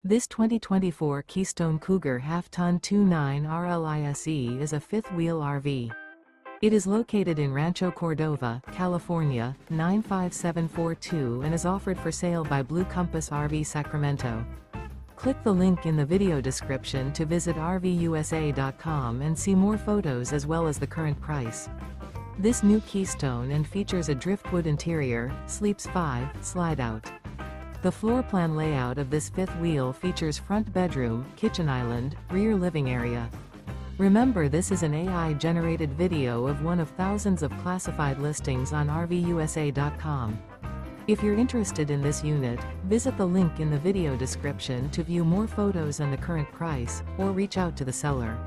This 2024 Keystone Cougar Half-Ton 29 RLISE is a fifth-wheel RV. It is located in Rancho Cordova, California, 95742 and is offered for sale by Blue Compass RV Sacramento. Click the link in the video description to visit RVUSA.com and see more photos as well as the current price. This new Keystone and features a driftwood interior, sleeps 5, slide-out. The floor plan layout of this fifth wheel features front bedroom, kitchen island, rear living area. Remember, this is an AI-generated video of one of thousands of classified listings on RVUSA.com. If you're interested in this unit, visit the link in the video description to view more photos and the current price, or reach out to the seller.